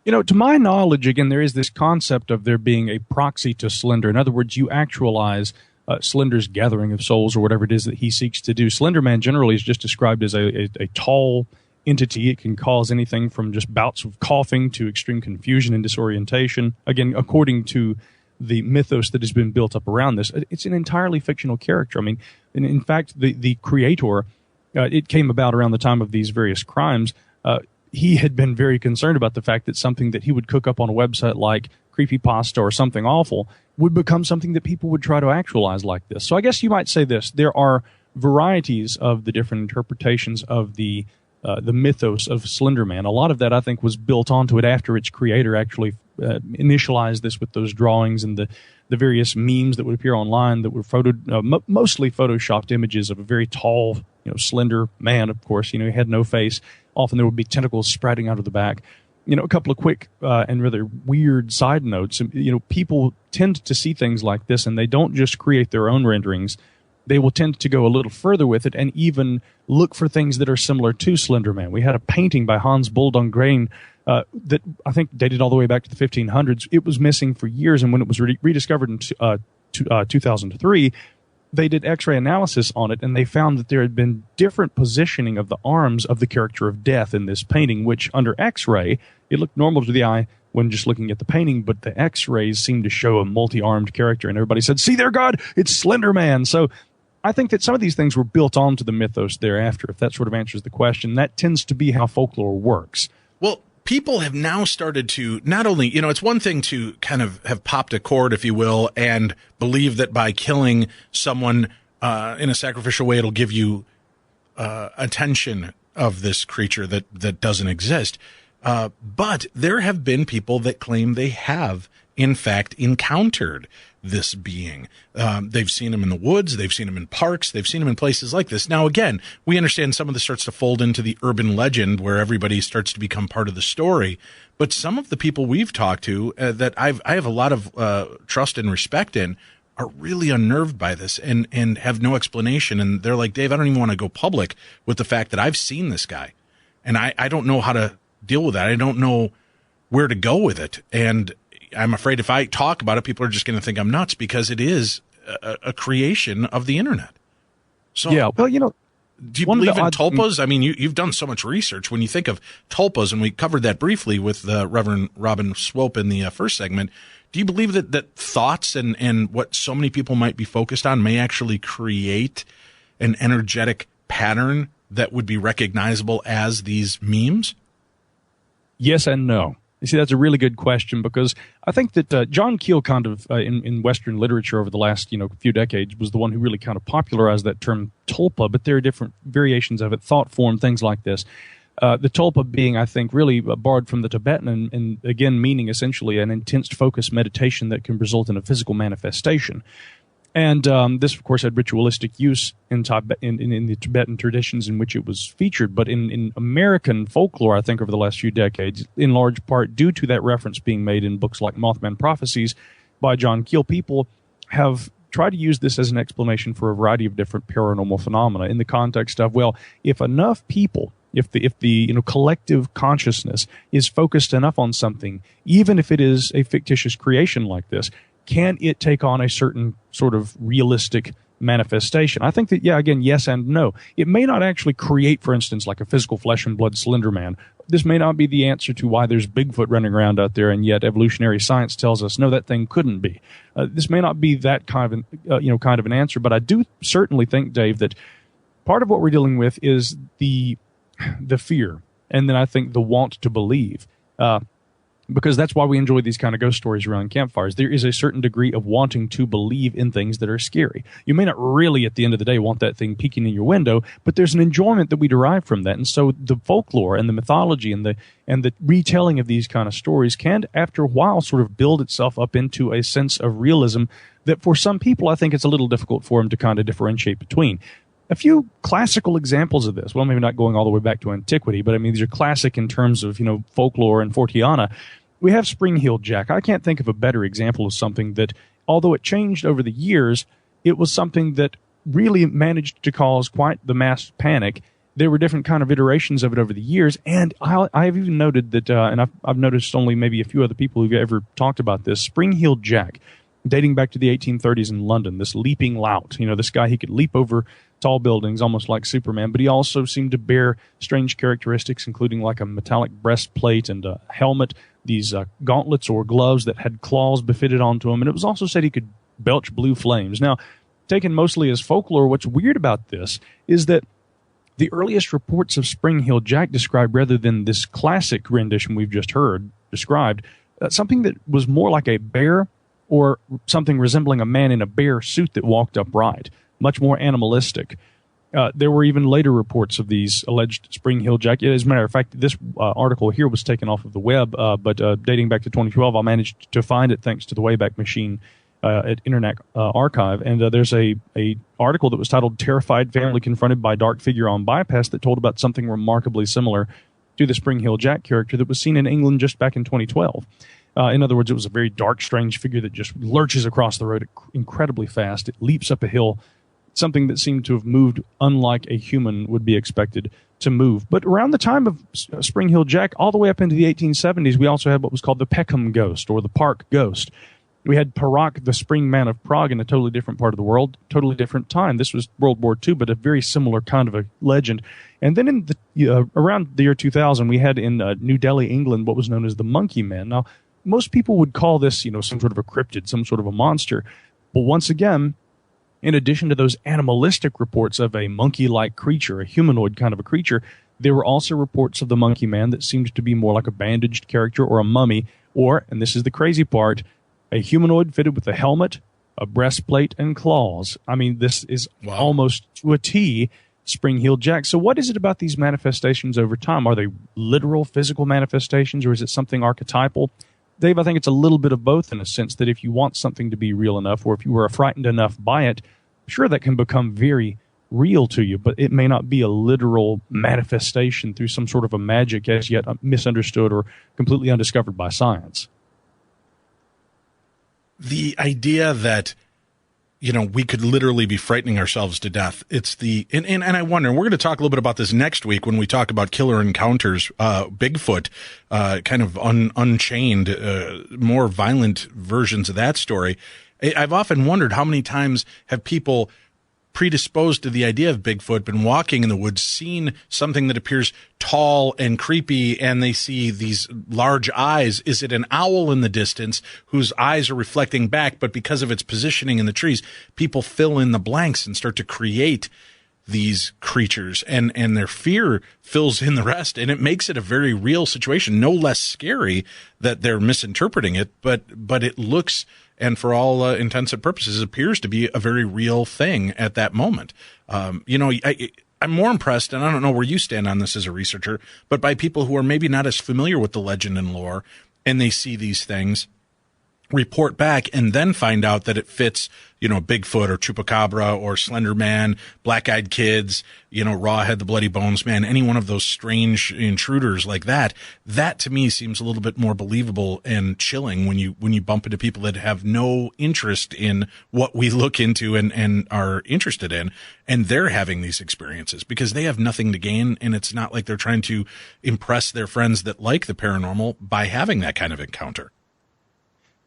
To my knowledge, again, there is this concept of there being a proxy to Slender. In other words, you actualize Slender's gathering of souls or whatever it is that he seeks to do. Slender Man generally is just described as a tall entity. It can cause anything from just bouts of coughing to extreme confusion and disorientation. Again, according to the mythos that has been built up around this, it's an entirely fictional character. I mean, in fact, the creator, it came about around the time of these various crimes. he had been very concerned about the fact that something that he would cook up on a website like Creepypasta or Something Awful would become something that people would try to actualize like this. So I guess you might say this. There are varieties of the different interpretations of the mythos of Slender Man. A lot of that, I think, was built onto it after its creator actually initialized this with those drawings and the various memes that would appear online that were mostly photoshopped images of a very tall, slender man, of course. He had no face. Often there would be tentacles sprouting out of the back. A couple of quick and rather weird side notes. People tend to see things like this, and they don't just create their own renderings. They will tend to go a little further with it and even look for things that are similar to Slender Man. We had a painting by Hans Boldongren that I think dated all the way back to the 1500s. It was missing for years, and when it was rediscovered in 2003, they did X-ray analysis on it, and they found that there had been different positioning of the arms of the character of Death in this painting, which under X-ray, it looked normal to the eye when just looking at the painting, but the X-rays seemed to show a multi-armed character, and everybody said, "See there, God, it's Slender Man." So I think that some of these things were built onto the mythos thereafter, if that sort of answers the question. That tends to be how folklore works. Well, people have now started to not only, it's one thing to kind of have popped a cord, if you will, and believe that by killing someone in a sacrificial way, it'll give you attention of this creature that doesn't exist. But there have been people that claim they have, in fact, encountered this being. They've seen him in the woods. They've seen him in parks. They've seen him in places like this. Now, again, we understand some of this starts to fold into the urban legend where everybody starts to become part of the story. But some of the people we've talked to that I have a lot of trust and respect in are really unnerved by this and have no explanation. And they're like, "Dave, I don't even want to go public with the fact that I've seen this guy. And I don't know how to deal with that. I don't know where to go with it. And I'm afraid if I talk about it, people are just going to think I'm nuts because it is a creation of the internet." So, yeah, well, do you believe in tulpas? I mean, you've done so much research. When you think of tulpas, and we covered that briefly with Reverend Robin Swope in the first segment, do you believe that thoughts and what so many people might be focused on may actually create an energetic pattern that would be recognizable as these memes? Yes and no. You see, that's a really good question because I think that John Keel kind of, in Western literature over the last, few decades, was the one who really kind of popularized that term tulpa, but there are different variations of it, thought form, things like this. The tulpa being, I think, really borrowed from the Tibetan and again, meaning essentially an intense focused meditation that can result in a physical manifestation. And this, of course, had ritualistic use in the Tibetan traditions in which it was featured. But in American folklore, I think over the last few decades, in large part due to that reference being made in books like Mothman Prophecies by John Keel, people have tried to use this as an explanation for a variety of different paranormal phenomena in the context of, well, if enough people, if the collective consciousness is focused enough on something, even if it is a fictitious creation like this, can it take on a certain sort of realistic manifestation? I think that, again, yes and no. It may not actually create, for instance, like a physical flesh and blood Slender Man. This may not be the answer to why there's Bigfoot running around out there, and yet evolutionary science tells us, no, that thing couldn't be. This may not be that kind of an answer, but I do certainly think, Dave, that part of what we're dealing with is the fear, and then I think the want to believe. Because that's why we enjoy these kind of ghost stories around campfires. There is a certain degree of wanting to believe in things that are scary. You may not really, at the end of the day, want that thing peeking in your window, but there's an enjoyment that we derive from that. And so the folklore and the mythology and the retelling of these kind of stories can, after a while, sort of build itself up into a sense of realism that for some people, I think it's a little difficult for them to kind of differentiate between. A few classical examples of this, well, maybe not going all the way back to antiquity, but I mean, these are classic in terms of, folklore and Forteana. We have Spring-Heeled Jack. I can't think of a better example of something that, although it changed over the years, it was something that really managed to cause quite the mass panic. There were different kind of iterations of it over the years, and I've even noted that, and I've noticed only maybe a few other people who've ever talked about this, Spring-Heeled Jack, dating back to the 1830s in London, this leaping lout. This guy, he could leap over tall buildings almost like Superman, but he also seemed to bear strange characteristics, including like a metallic breastplate and a helmet, these gauntlets or gloves that had claws befitted onto him, and it was also said he could belch blue flames. Now, taken mostly as folklore, what's weird about this is that the earliest reports of Spring Hill Jack described, rather than this classic rendition we've just heard described, something that was more like a bear or something resembling a man in a bear suit that walked upright, much more animalistic. There were even later reports of these alleged Spring Hill Jack. As a matter of fact, this article here was taken off of the web, but dating back to 2012, I managed to find it thanks to the Wayback Machine at Internet Archive. And there's a article that was titled "Terrified Family Confronted by Dark Figure on Bypass" that told about something remarkably similar to the Spring Hill Jack character that was seen in England just back in 2012. In other words, it was a very dark, strange figure that just lurches across the road incredibly fast. It leaps up a hill, something that seemed to have moved unlike a human would be expected to move. But around the time of Spring Hill Jack, all the way up into the 1870s, we also had what was called the Peckham Ghost, or the Park Ghost. We had Parak, the Spring Man of Prague, in a totally different part of the world, totally different time. This was World War II, but a very similar kind of a legend. And then in the around the year 2000, we had in New Delhi, England, what was known as the Monkey Man. Now, most people would call this, some sort of a cryptid, some sort of a monster. But once again, in addition to those animalistic reports of a monkey-like creature, a humanoid kind of a creature, there were also reports of the Monkey Man that seemed to be more like a bandaged character or a mummy, or, and this is the crazy part, a humanoid fitted with a helmet, a breastplate, and claws. I mean, this is almost to a T Spring Hill Jack. So what is it about these manifestations over time? Are they literal physical manifestations, or is it something archetypal? Dave, I think it's a little bit of both, in a sense that if you want something to be real enough, or if you were frightened enough by it, sure, that can become very real to you, but it may not be a literal manifestation through some sort of a magic as yet misunderstood or completely undiscovered by science. The idea that, we could literally be frightening ourselves to death. It's and I wonder, and we're going to talk a little bit about this next week when we talk about killer encounters, Bigfoot, kind of unchained, more violent versions of that story. I've often wondered how many times have people predisposed to the idea of Bigfoot been walking in the woods, seen something that appears tall and creepy, and they see these large eyes. Is it an owl in the distance whose eyes are reflecting back, but because of its positioning in the trees, people fill in the blanks and start to create these creatures, and their fear fills in the rest, and it makes it a very real situation, no less scary that they're misinterpreting it, but it looks, and for all intents and purposes, appears to be a very real thing at that moment. I'm more impressed, and I don't know where you stand on this as a researcher, but by people who are maybe not as familiar with the legend and lore, and they see these things, report back, and then find out that it fits, Bigfoot or Chupacabra or Slender Man, Black-Eyed Kids, Rawhead the Bloody Bones Man, any one of those strange intruders like that. That to me seems a little bit more believable and chilling when you bump into people that have no interest in what we look into and are interested in, and they're having these experiences because they have nothing to gain, and it's not like they're trying to impress their friends that like the paranormal by having that kind of encounter.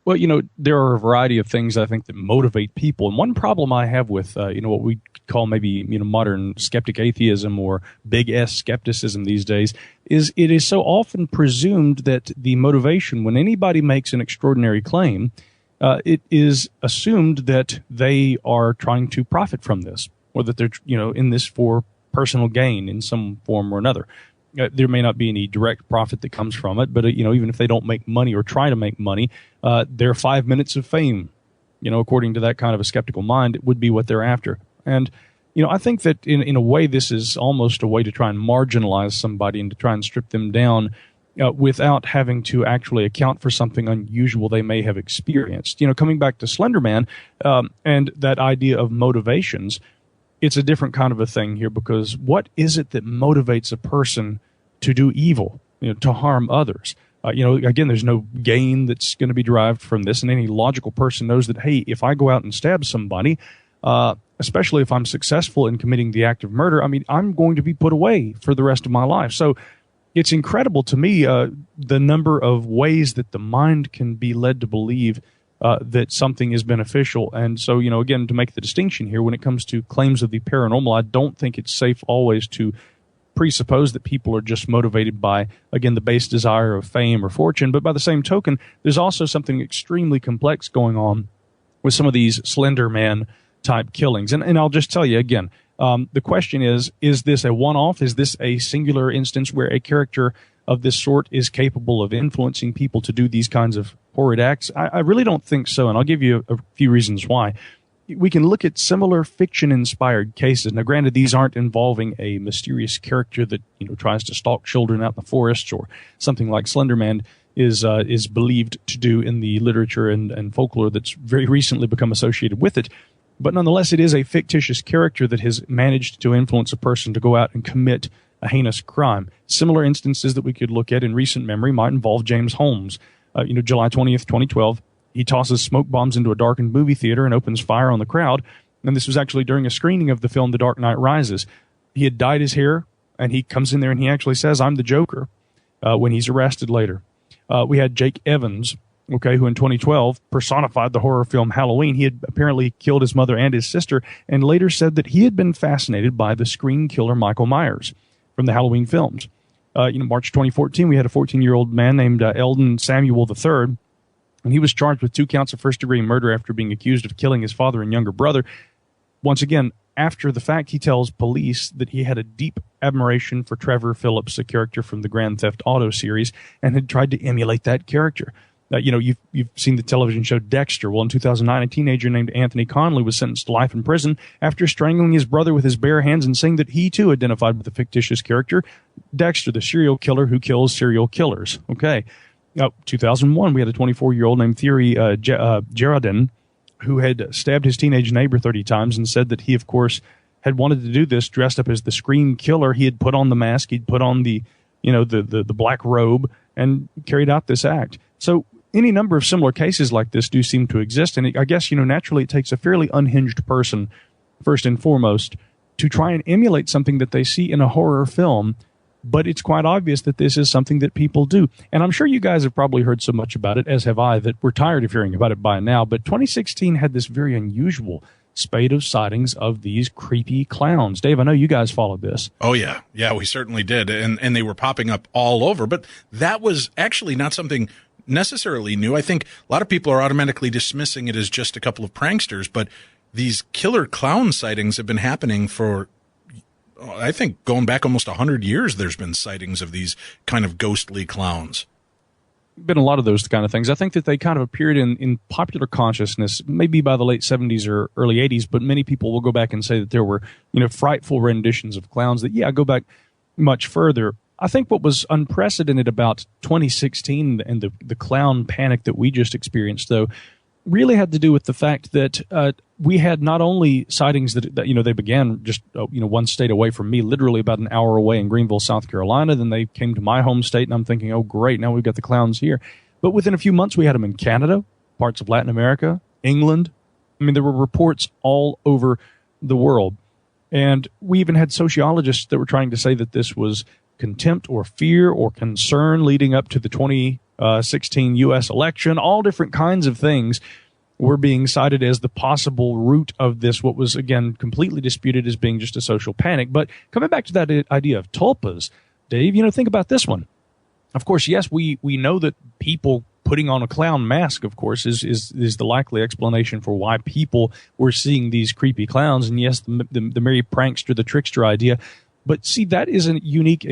Well, there are a variety of things I think that motivate people. And one problem I have with, what we call maybe, modern skeptic atheism or big S skepticism these days is it is so often presumed that the motivation, when anybody makes an extraordinary claim, it is assumed that they are trying to profit from this, or that they're, in this for personal gain in some form or another. There may not be any direct profit that comes from it, but even if they don't make money or try to make money, their 5 minutes of fame, according to that kind of a skeptical mind, it would be what they're after. And I think that in a way, this is almost a way to try and marginalize somebody and to try and strip them down without having to actually account for something unusual they may have experienced. Coming back to Slender Man and that idea of motivations. It's a different kind of a thing here, because what is it that motivates a person to do evil, to harm others? Again, there's no gain that's going to be derived from this, and any logical person knows that, hey, if I go out and stab somebody, especially if I'm successful in committing the act of murder, I'm going to be put away for the rest of my life. So it's incredible to me the number of ways that the mind can be led to believe that something is beneficial. And so, again, to make the distinction here, when it comes to claims of the paranormal, I don't think it's safe always to presuppose that people are just motivated by, again, the base desire of fame or fortune. But by the same token, there's also something extremely complex going on with some of these Slender Man type killings. And I'll just tell you again, The question is this a one-off? Is this a singular instance where a character of this sort is capable of influencing people to do these kinds of horrid acts? I really don't think so, and I'll give you a few reasons why. We can look at similar fiction-inspired cases. Now, granted, these aren't involving a mysterious character that tries to stalk children out in the forests, or something like Slender Man is believed to do in the literature and folklore that's very recently become associated with it. But nonetheless, it is a fictitious character that has managed to influence a person to go out and commit a heinous crime. Similar instances that we could look at in recent memory might involve James Holmes. July 20th, 2012, he tosses smoke bombs into a darkened movie theater and opens fire on the crowd. And this was actually during a screening of the film The Dark Knight Rises. He had dyed his hair, and he comes in there and he actually says, "I'm the Joker," when he's arrested later. We had Jake Evans, who in 2012 personified the horror film Halloween. He had apparently killed his mother and his sister, and later said that he had been fascinated by the screen killer Michael Myers from the Halloween films. March 2014, we had a 14-year-old man named Eldon Samuel III, and he was charged with 2 counts of first-degree murder after being accused of killing his father and younger brother. Once again, after the fact, he tells police that he had a deep admiration for Trevor Phillips, a character from the Grand Theft Auto series, and had tried to emulate that character. You've seen the television show Dexter. Well, in 2009, a teenager named Anthony Conley was sentenced to life in prison after strangling his brother with his bare hands and saying that he too identified with the fictitious character Dexter, the serial killer who kills serial killers. 2001, we had a 24-year-old named Thierry Gerardin, who had stabbed his teenage neighbor 30 times and said that he, of course, had wanted to do this dressed up as the screen killer. He had put on the mask, he'd put on the black robe, and carried out this act. So any number of similar cases like this do seem to exist, and I guess, naturally it takes a fairly unhinged person, first and foremost, to try and emulate something that they see in a horror film. But it's quite obvious that this is something that people do. And I'm sure you guys have probably heard so much about it, as have I, that we're tired of hearing about it by now. But 2016 had this very unusual spate of sightings of these creepy clowns. Dave, I know you guys followed this. Oh, yeah. Yeah, we certainly did. And they were popping up all over. But that was actually not something necessarily new. I think a lot of people are automatically dismissing it as just a couple of pranksters. But these killer clown sightings have been happening for, I think, going back almost 100 years. There's been sightings of these kind of ghostly clowns. Been a lot of those kind of things. I think that they kind of appeared in popular consciousness maybe by the late 70s or early 80s, but many people will go back and say that there were, frightful renditions of clowns that, go back much further. I think what was unprecedented about 2016 and the clown panic that we just experienced, though, really had to do with the fact that we had not only sightings that they began just one state away from me, literally about an hour away in Greenville, South Carolina. Then they came to my home state, and I'm thinking, oh, great, now we've got the clowns here. But within a few months, we had them in Canada, parts of Latin America, England. I mean, there were reports all over the world. And we even had sociologists that were trying to say that this was contempt or fear or concern leading up to the 2016 U.S. election. All different kinds of things were being cited as the possible root of this, what was, again, completely disputed as being just a social panic. But coming back to that idea of tulpas, Dave, think about this one. Of course, yes, we know that people putting on a clown mask, of course, is the likely explanation for why people were seeing these creepy clowns. And yes, the merry prankster, the trickster idea. But see, that is a unique,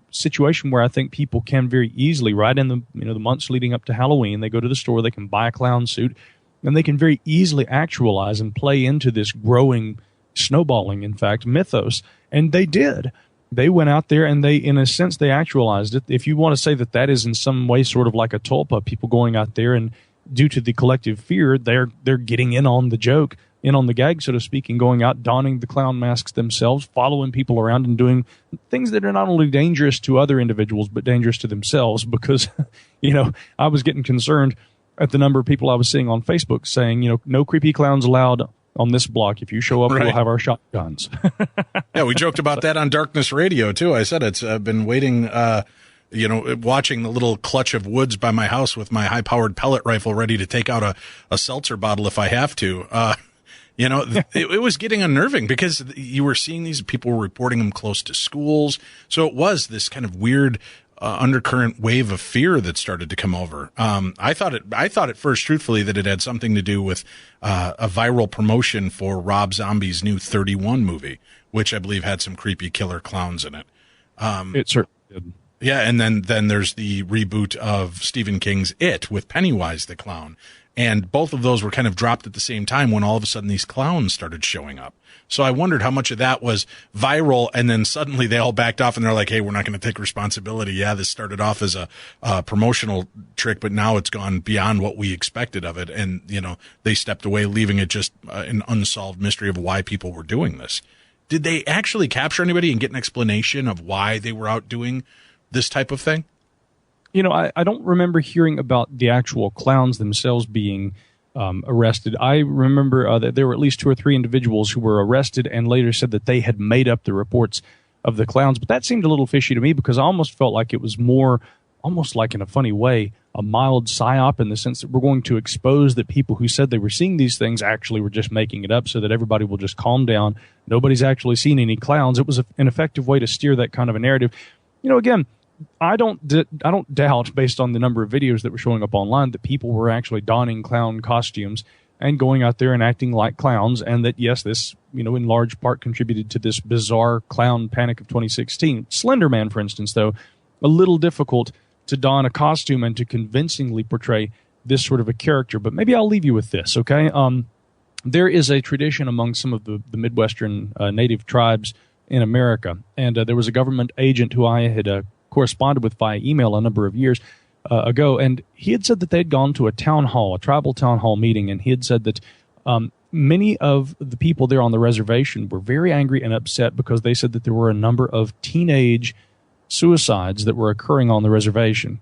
situation where I think people can very easily, right in the the months leading up to Halloween, they go to the store, they can buy a clown suit, and they can very easily actualize and play into this growing, snowballing, in fact, mythos. And they did. They went out there and they, in a sense, they actualized it. If you want to say that that is in some way sort of like a tulpa, people going out there and due to the collective fear, they're getting in on the joke, in on the gag, so to speak, and going out, donning the clown masks themselves, following people around and doing things that are not only dangerous to other individuals, but dangerous to themselves because, I was getting concerned at the number of people I was seeing on Facebook saying, no creepy clowns allowed on this block. If you show up, right, we'll have our shotguns. Yeah, we joked about that on Darkness Radio, too. I said it's been waiting, watching the little clutch of woods by my house with my high-powered pellet rifle ready to take out a seltzer bottle if I have to. It was getting unnerving because you were seeing these people were reporting them close to schools. So it was this kind of weird undercurrent wave of fear that started to come over. I thought at first, truthfully, that it had something to do with a viral promotion for Rob Zombie's new 31 movie, which I believe had some creepy killer clowns in it. It certainly did. Yeah, and then there's the reboot of Stephen King's It with Pennywise the clown. And both of those were kind of dropped at the same time when all of a sudden these clowns started showing up. So I wondered how much of that was viral, and then suddenly they all backed off and they're like, hey, we're not going to take responsibility. Yeah, this started off as a promotional trick, but now it's gone beyond what we expected of it. And, they stepped away, leaving it just an unsolved mystery of why people were doing this. Did they actually capture anybody and get an explanation of why they were out doing this type of thing? I don't remember hearing about the actual clowns themselves being arrested. I remember that there were at least 2 or 3 individuals who were arrested and later said that they had made up the reports of the clowns. But that seemed a little fishy to me because I almost felt like it was more, almost like in a funny way, a mild psyop in the sense that we're going to expose that people who said they were seeing these things actually were just making it up so that everybody will just calm down. Nobody's actually seen any clowns. It was an effective way to steer that kind of a narrative. Again, I don't doubt, based on the number of videos that were showing up online, that people were actually donning clown costumes and going out there and acting like clowns, and that, yes, this, in large part contributed to this bizarre clown panic of 2016. Slender Man, for instance, though, a little difficult to don a costume and to convincingly portray this sort of a character. But maybe I'll leave you with this, okay? There is a tradition among some of the Midwestern native tribes in America, and there was a government agent who I had corresponded with via email a number of years ago, and he had said that they'd gone to a tribal town hall meeting, and he had said that many of the people there on the reservation were very angry and upset because they said that there were a number of teenage suicides that were occurring on the reservation.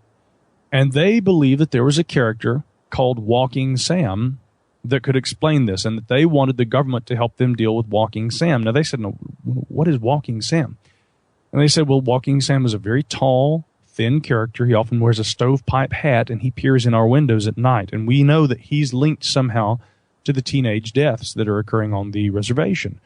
And they believed that there was a character called Walking Sam that could explain this, and that they wanted the government to help them deal with Walking Sam. Now, they said, no, what is Walking Sam? And they said, well, Walking Sam is a very tall, thin character. He often wears a stovepipe hat, and he peers in our windows at night. And we know that he's linked somehow to the teenage deaths that are occurring on the reservation.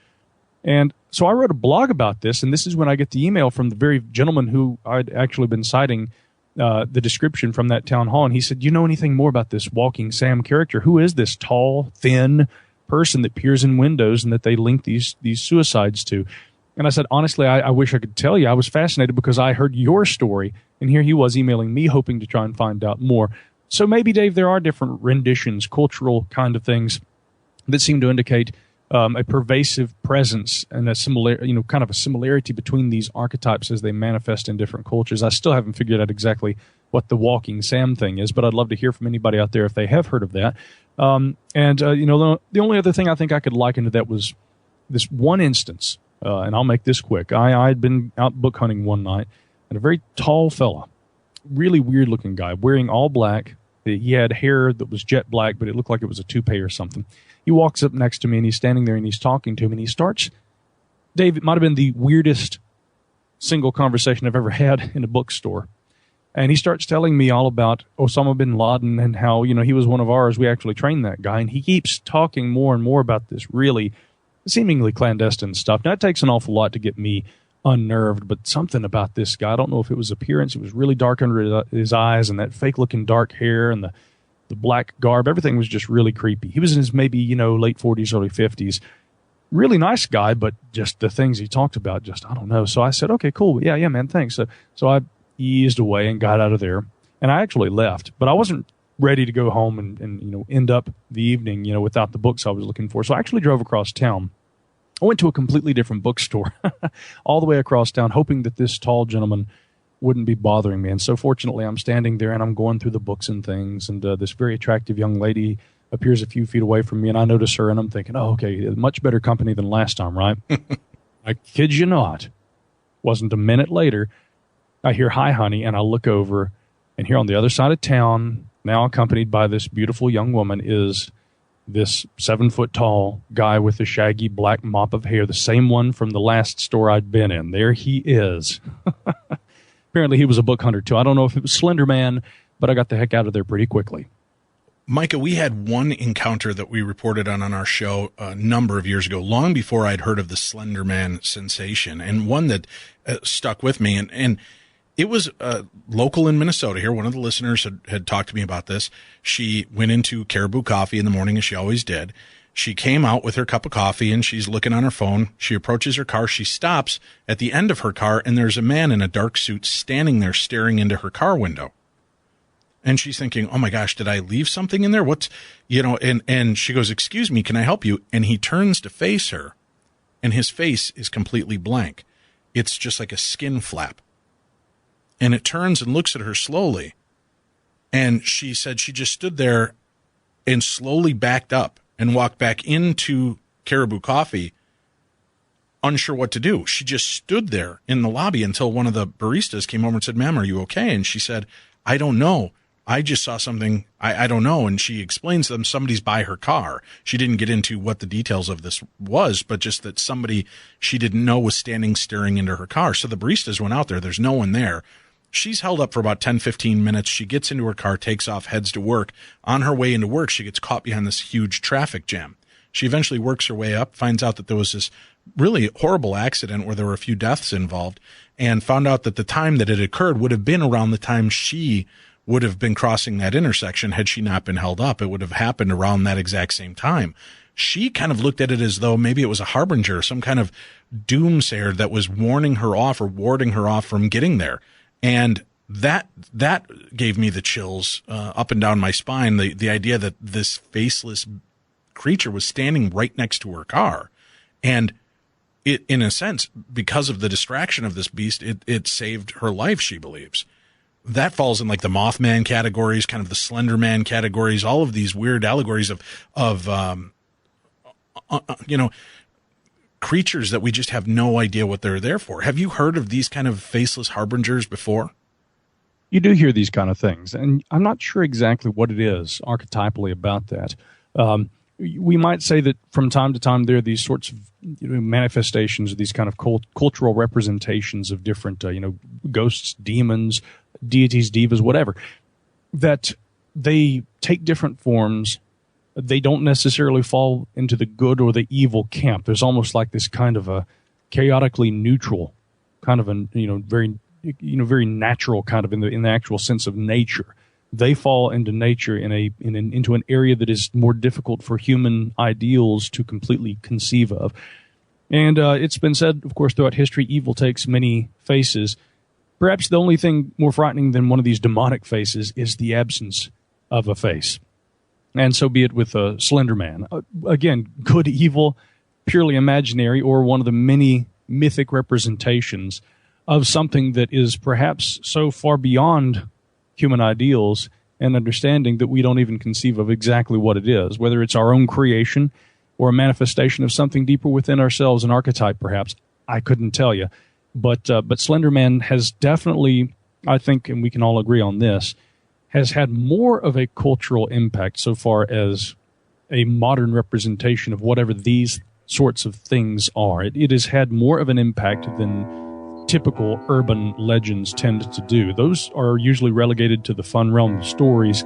And so I wrote a blog about this, and this is when I get the email from the very gentleman who I'd actually been citing the description from that town hall. And he said, do you know anything more about this Walking Sam character? Who is this tall, thin person that peers in windows and that they link these suicides to? And I said, honestly, I wish I could tell you. I was fascinated because I heard your story, and here he was emailing me hoping to try and find out more. So maybe, Dave, there are different renditions, cultural kind of things that seem to indicate a pervasive presence and a kind of a similarity between these archetypes as they manifest in different cultures. I still haven't figured out exactly what the Walking Sam thing is, but I'd love to hear from anybody out there if they have heard of that. The only other thing I think I could liken to that was this one instance. And I'll make this quick. I'd been out book hunting one night, and a very tall fella, really weird-looking guy, wearing all black. He had hair that was jet black, but it looked like it was a toupee or something. He walks up next to me, and he's standing there, and he's talking to me, and he starts, Dave, it might have been the weirdest single conversation I've ever had in a bookstore. And he starts telling me all about Osama bin Laden and how, he was one of ours. We actually trained that guy. And he keeps talking more and more about this really seemingly clandestine stuff. Now, it takes an awful lot to get me unnerved, but something about this guy, I don't know if it was appearance, it was really dark under his eyes and that fake-looking dark hair and the black garb. Everything was just really creepy. He was in his maybe, late 40s, early 50s. Really nice guy, but just the things he talked about, I don't know. So I said, okay, cool. Yeah, man, thanks. So I eased away and got out of there, and I actually left, but I wasn't ready to go home and end up the evening, without the books I was looking for. So I actually drove across town. I went to a completely different bookstore all the way across town, hoping that this tall gentleman wouldn't be bothering me. And so fortunately, I'm standing there and I'm going through the books and things. And this very attractive young lady appears a few feet away from me. And I notice her and I'm thinking, oh, okay, much better company than last time, right? I kid you not. Wasn't a minute later, I hear, hi, honey. And I look over, and here on the other side of town, now accompanied by this beautiful young woman, is this 7-foot-tall guy with the shaggy black mop of hair, the same one from the last store I'd been in. There he is. Apparently he was a book hunter, too. I don't know if it was Slender Man, but I got the heck out of there pretty quickly. Micah, we had one encounter that we reported on our show a number of years ago, long before I'd heard of the Slender Man sensation, and one that stuck with me. And It was local in Minnesota here. One of the listeners had talked to me about this. She went into Caribou Coffee in the morning, as she always did. She came out with her cup of coffee, and she's looking on her phone. She approaches her car. She stops at the end of her car, and there's a man in a dark suit standing there staring into her car window. And she's thinking, oh, my gosh, did I leave something in there? What's, and she goes, excuse me, can I help you? And he turns to face her, and his face is completely blank. It's just like a skin flap. And it turns and looks at her slowly. And she said she just stood there and slowly backed up and walked back into Caribou Coffee, unsure what to do. She just stood there in the lobby until one of the baristas came over and said, ma'am, are you okay? And she said, I don't know. I just saw something. I don't know. And she explains to them somebody's by her car. She didn't get into what the details of this was, but just that somebody she didn't know was standing staring into her car. So the baristas went out there. There's no one there. She's held up for about 10, 15 minutes. She gets into her car, takes off, heads to work. On her way into work, she gets caught behind this huge traffic jam. She eventually works her way up, finds out that there was this really horrible accident where there were a few deaths involved, and found out that the time that it occurred would have been around the time she would have been crossing that intersection had she not been held up. It would have happened around that exact same time. She kind of looked at it as though maybe it was a harbinger, some kind of doomsayer that was warning her off or warding her off from getting there. And that gave me the chills up and down my spine, the idea that this faceless creature was standing right next to her car. And it, in a sense, because of the distraction of this beast, it saved her life, she believes. That falls in like the Mothman categories, kind of the Slender Man categories, all of these weird allegories of creatures that we just have no idea what they're there for. Have you heard of these kind of faceless harbingers before? You do hear these kind of things, and I'm not sure exactly what it is archetypally about that. We might say that from time to time there are these sorts of manifestations, these kind of cultural representations of different, ghosts, demons, deities, divas, whatever, that they take different forms. They don't necessarily fall into the good or the evil camp. There's almost like this kind of a chaotically neutral kind of very natural kind of in the actual sense of nature. They fall into nature into an area that is more difficult for human ideals to completely conceive of. And it's been said, of course, throughout history, evil takes many faces. Perhaps the only thing more frightening than one of these demonic faces is the absence of a face. And so be it with Slender Man. Again, good, evil, purely imaginary, or one of the many mythic representations of something that is perhaps so far beyond human ideals and understanding that we don't even conceive of exactly what it is, whether it's our own creation or a manifestation of something deeper within ourselves, an archetype perhaps. I couldn't tell you. But Slender Man has definitely, I think, and we can all agree on this, has had more of a cultural impact so far as a modern representation of whatever these sorts of things are. It has had more of an impact than typical urban legends tend to do. Those are usually relegated to the fun realm of stories.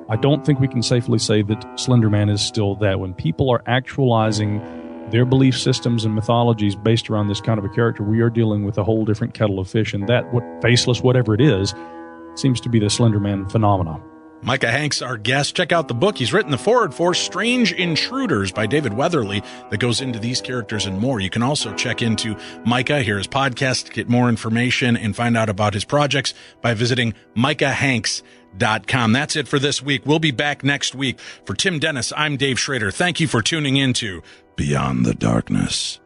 I don't think we can safely say that Slender Man is still that. When people are actualizing their belief systems and mythologies based around this kind of a character, we are dealing with a whole different kettle of fish, and that, faceless, whatever it is, seems to be the Slender Man phenomenon. Micah Hanks, our guest. Check out the book he's written, the foreword for Strange Intruders by David Weatherly, that goes into these characters and more. You can also check into Micah, hear his podcast, get more information, and find out about his projects by visiting micahhanks.com. That's it for this week. We'll be back next week. For Tim Dennis, I'm Dave Schrader. Thank you for tuning in to Beyond the Darkness.